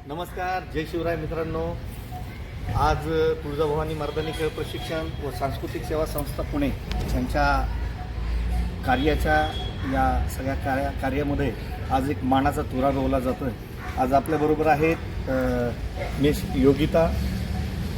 नमस्कार, जय शिवराय मित्रांनो. आज तुळजाभवानी मर्दानी खेळ प्रशिक्षण व सांस्कृतिक सेवा संस्था पुणे यांच्या कार्याच्या या सगळ्या कार्यामध्ये आज एक मानाचा तुरा रोवला जातो आहे. आज आपल्याबरोबर आहेत मिस योगिता.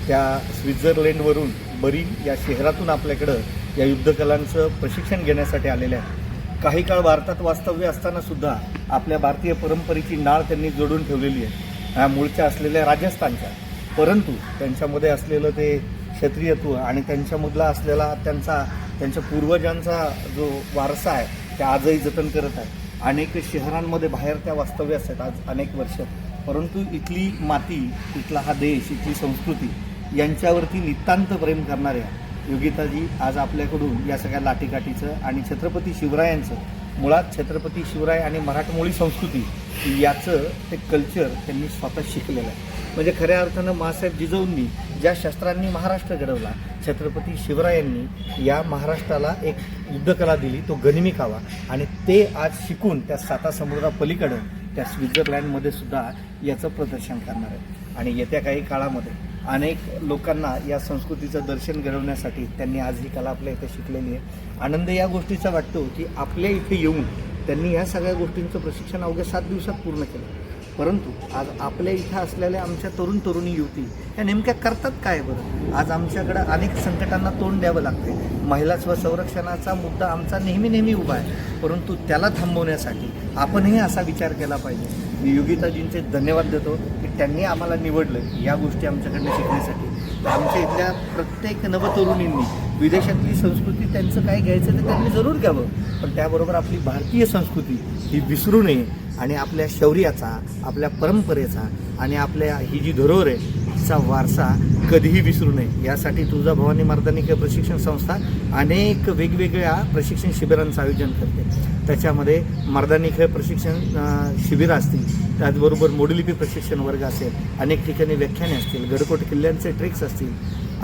त्या स्वित्झर्लंडवरून बरीन या शहरातून आपल्याकडं या युद्धकलांचं प्रशिक्षण घेण्यासाठी आलेल्या आहेत. काही काळ भारतात वास्तव्य असताना सुद्धा आपल्या भारतीय परंपरेची नाळ त्यांनी जोडून ठेवलेली आहे, मूळच्या असलेल्या राजस्थानच्या. परंतु त्यांच्यामध्ये असलेलं ते क्षत्रियत्व आणि त्यांच्यामधला असलेला त्यांच्या पूर्वजांचा जो वारसा आहे ते आजही जतन करत आहे. अनेक शहरांमध्ये बाहेर त्या वास्तव्य असतात आज अनेक वर्ष. परंतु इथली माती, इथला हा देश, इथली संस्कृती यांच्यावरती नितांत प्रेम करणाऱ्या योगिताजी आज आपल्याकडून या सगळ्या लाठीकाठीचं आणि छत्रपती शिवरायांचं, मुळात छत्रपती शिवराय आणि मराठमोळी संस्कृती याचं ते कल्चर त्यांनी स्वतः शिकलेलं आहे. म्हणजे खऱ्या अर्थानं माँसाहेब जिजाऊंनी ज्या शस्त्रांनी महाराष्ट्र घडवला, छत्रपती शिवरायांनी या महाराष्ट्राला एक युद्धकला दिली, तो गनिमी कावा. आणि ते आज शिकून त्या साता समुद्रापलीकडं त्या स्वित्झर्लंडमध्ये सुद्धा याचं प्रदर्शन करणार आहे. आणि येत्या काही काळामध्ये अनेक लोकांना या संस्कृतीचं दर्शन घडवण्यासाठी त्यांनी आज ही कला आपल्या इथे शिकलेली आहे. आनंद या गोष्टीचा वाटतो की आपल्या इथे येऊन त्यांनी या सगळ्या गोष्टींचं प्रशिक्षण अवघ्या 7 दिवसात पूर्ण केलं. परंतु आज आपल्या इथं असलेल्या आमच्या तरुणी युवती या नेमक्या करतात काय बरं? आज आमच्याकडं अनेक संकटांना तोंड द्यावं लागते. महिला स्वसंरक्षणाचा मुद्दा आमचा नेहमी उभा आहे, परंतु त्याला थांबवण्यासाठी आपणही असा विचार केला पाहिजे. मी योगिताजींचे धन्यवाद देतो की त्यांनी आम्हाला निवडलं या गोष्टी आमच्याकडनं शिकण्यासाठी. आमच्या इथल्या प्रत्येक नवतरुणींनी विदेशातली संस्कृती त्यांचं काय घ्यायचं ते त्यांनी जरूर घ्यावं, पण त्याबरोबर आपली भारतीय संस्कृती ही विसरू नये आणि आपल्या शौर्याचा, आपल्या परंपरेचा आणि आपल्या ही जी धरोहर आहे तिचा वारसा कधीही विसरू नये. यासाठी तुळजाभवानी मर्दानी खेळ प्रशिक्षण संस्था अनेक वेगवेगळ्या प्रशिक्षण शिबिरांचं आयोजन करते. त्याच्यामध्ये मर्दानी खेळ प्रशिक्षण शिबिरं असतील, त्याचबरोबर मोडलिपी प्रशिक्षण वर्ग असेल, अनेक ठिकाणी व्याख्याने असतील, गडकोट किल्ल्यांचे ट्रेक्स असतील,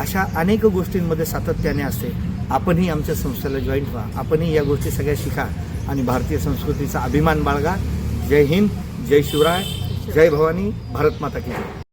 अशा अनेक गोष्टींमध्ये सातत्याने असते. आपणही आमच्या संस्थेला जॉईंट व्हा, आपणही या गोष्टी सगळ्या शिका आणि भारतीय संस्कृतीचा अभिमान बाळगा. जय हिंद, जय शिवराय, जय भवानी, भारत माता की जय.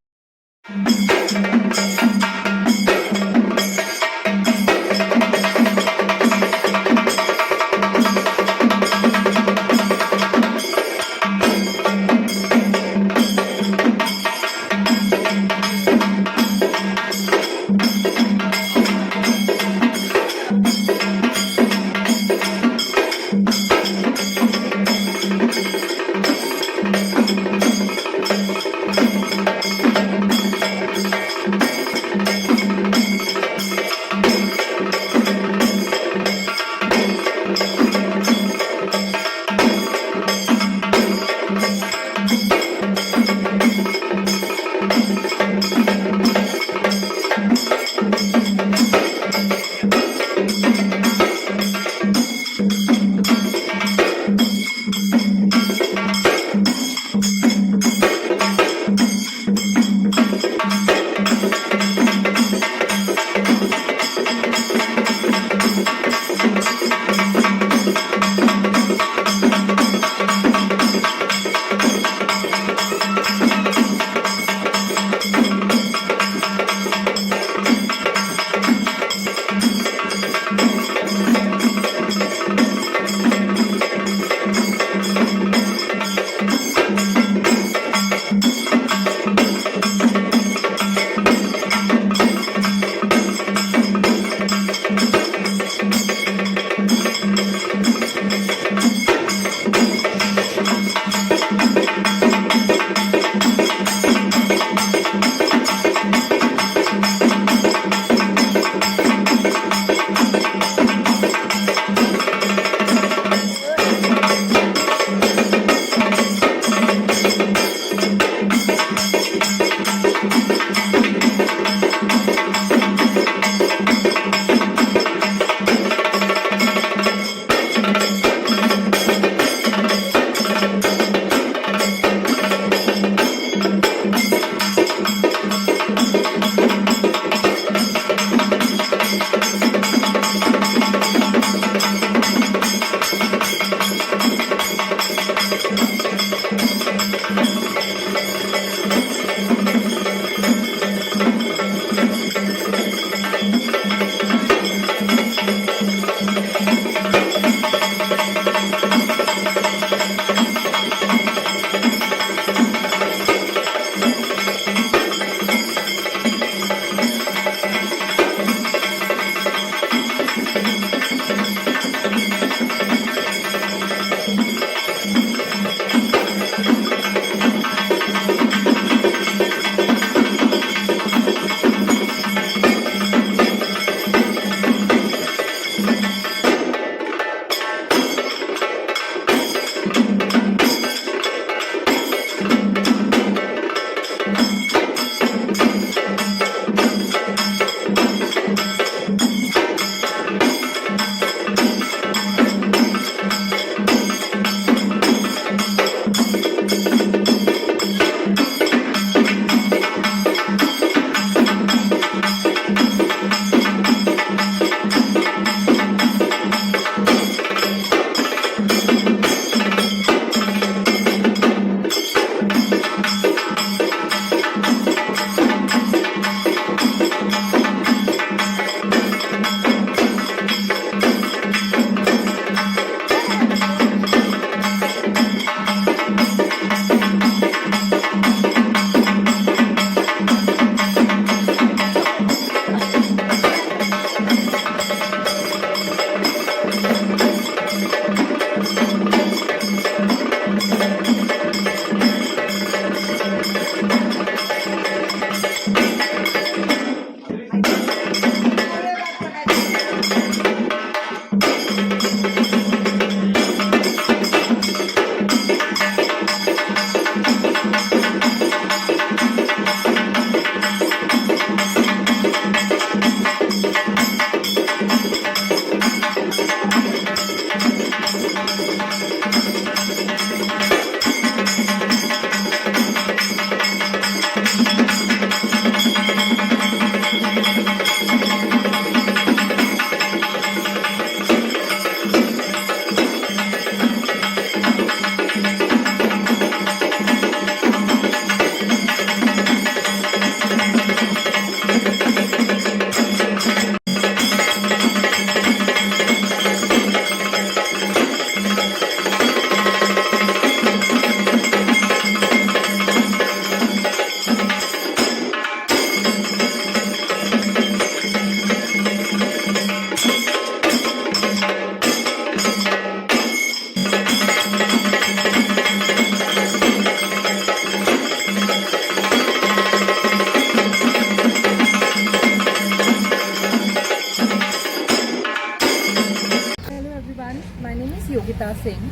Singh.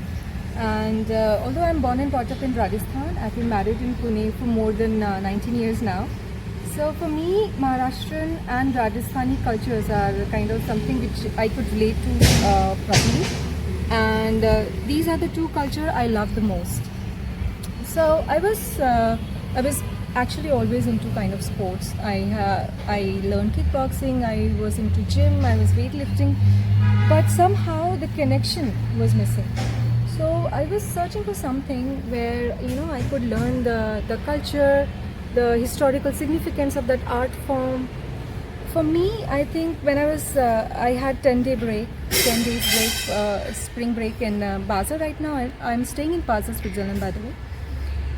And although I'm born and brought up in Rajasthan, I've been married in Pune for more than 19 years now. So for me, Maharashtrian and Rajasthani cultures are kind of something which I could relate to properly. And these are the two cultures I love the most. So I was actually always into kind of sports. I learned kickboxing. I was into gym. I was weightlifting, but somehow the connection was missing. So I was searching for something where I could learn the culture, the historical significance of that art form. For me, I think when I had 10 days break, spring break in Basel right now. I'm staying in Basel, Switzerland, by the way.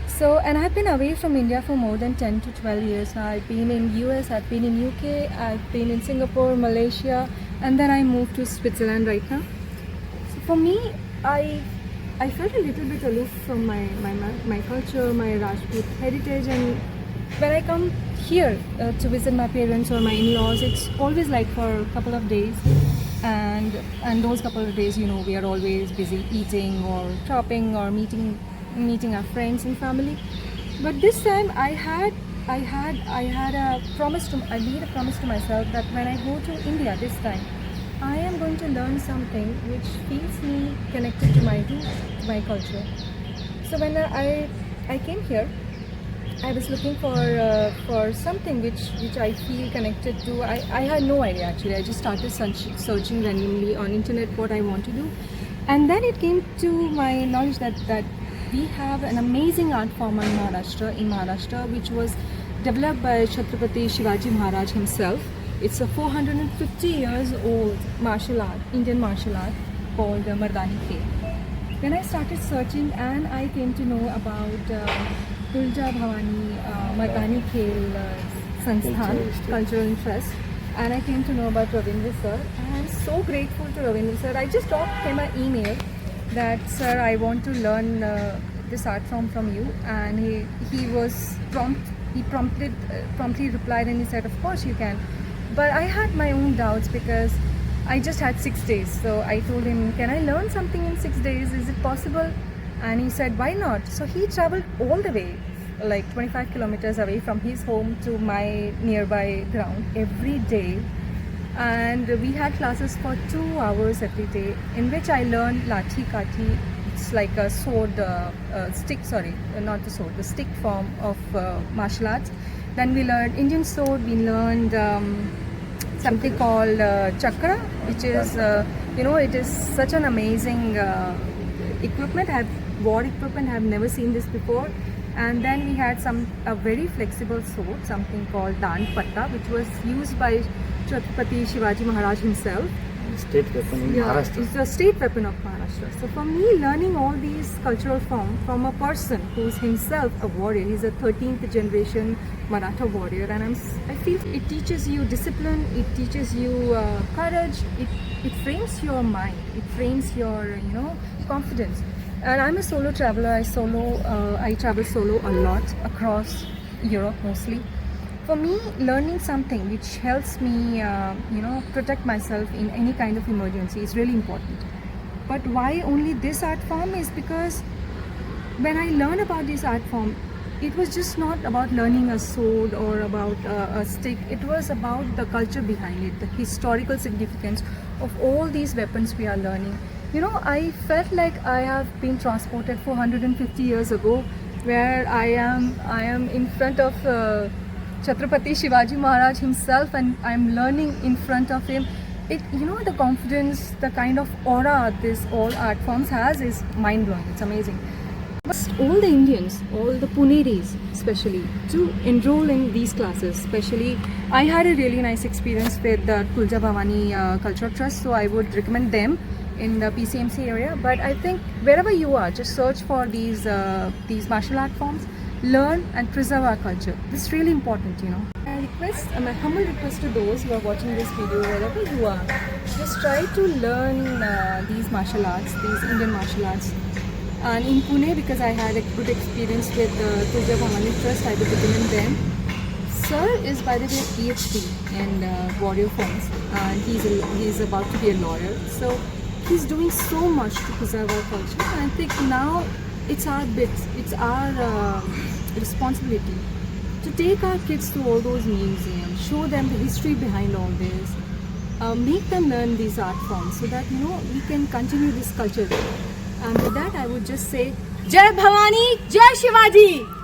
So, and I've been away from India for more than 10 to 12 years now. I've been in US, I've been in UK, I've been in Singapore, Malaysia, and then I moved to Switzerland right now. So for me, I felt a little bit aloof from my culture, my Rajput heritage, and when I come here to visit my parents or my in-laws, it's always like for a couple of days, and those couple of days, we are always busy eating or shopping or meeting our friends and family. But this time I made a promise to myself that when I go to India this time, I am going to learn something which feels me connected to my roots, to my culture. So when I came here, I was looking for something which I feel connected to. I had no idea actually. I just started searching randomly on internet what I want to do, and then it came to my knowledge that we have an amazing art form in Maharashtra, which was developed by Chhatrapati Shivaji Maharaj himself. It's a 450 years old martial art, Indian martial art called Mardani Khel. Then I started searching and I came to know about Tulja Bhavani Mardani Khel Sansthan, Cultural Interest. And I came to know about Ravindra sir. And I'm so grateful to Ravindra sir. I just dropped him an email that, sir, I want to learn this art form from you. And he was prompt. He promptly replied and he said, of course you can. But I had my own doubts because I just had 6 days. So I told him, can I learn something in 6 days? Is it possible? And he said, why not? So he traveled all the way, like 25 kilometers away from his home to my nearby ground every day. And we had classes for 2 hours every day, in which I learned Lathi Kathi. It's like a sword, the stick form of martial arts. Then we learned Indian sword, we learned something called chakra, which is, it is such an amazing equipment. War equipment, I have never seen this before. And then we had a very flexible sword, something called Dan Patta, which was used by Chhatrapati Shivaji Maharaj himself. State weapon in Maharashtra. It's the state weapon of Maharashtra. So for me, learning all these cultural forms from a person who's himself a warrior, he's a 13th generation Maratha warrior, and I feel it teaches you discipline, it teaches you courage, it frames your mind, it frames your confidence. And I'm a solo traveler. I travel solo a lot across Europe mostly. For me, learning something which helps me, protect myself in any kind of emergency is really important. But why only this art form is because when I learned about this art form, it was just not about learning a sword or about a stick. It was about the culture behind it, the historical significance of all these weapons we are learning. I felt like I have been transported 450 years ago, where I am in front of Chhatrapati Shivaji Maharaj himself, and I'm learning in front of him. The confidence, the kind of aura this all art forms has is mind-blowing. It's amazing. But all the Indians, all the Puneris especially, to enroll in these classes. Especially, I had a really nice experience with the Tulja Bhavani Cultural Trust, so I would recommend them in the PCMC area. But I think wherever you are, just search for these martial art forms, learn and preserve our culture. This is really important, My humble request to those who are watching this video, wherever you are, just try to learn these martial arts, these Indian martial arts. And in Pune, because I had a good experience with Tulja Bhavani Trust, I would recommend them. Sir is, by the way, a PhD in warrior forms, and he's about to be a lawyer. So he's doing so much to preserve our culture. And I think now it's our bit, it's our responsibility to take our kids to all those museums, show them the history behind all this, make them learn these art forms so that we can continue this culture. And with that, I would just say, Jai Bhavani, Jai Shivaji.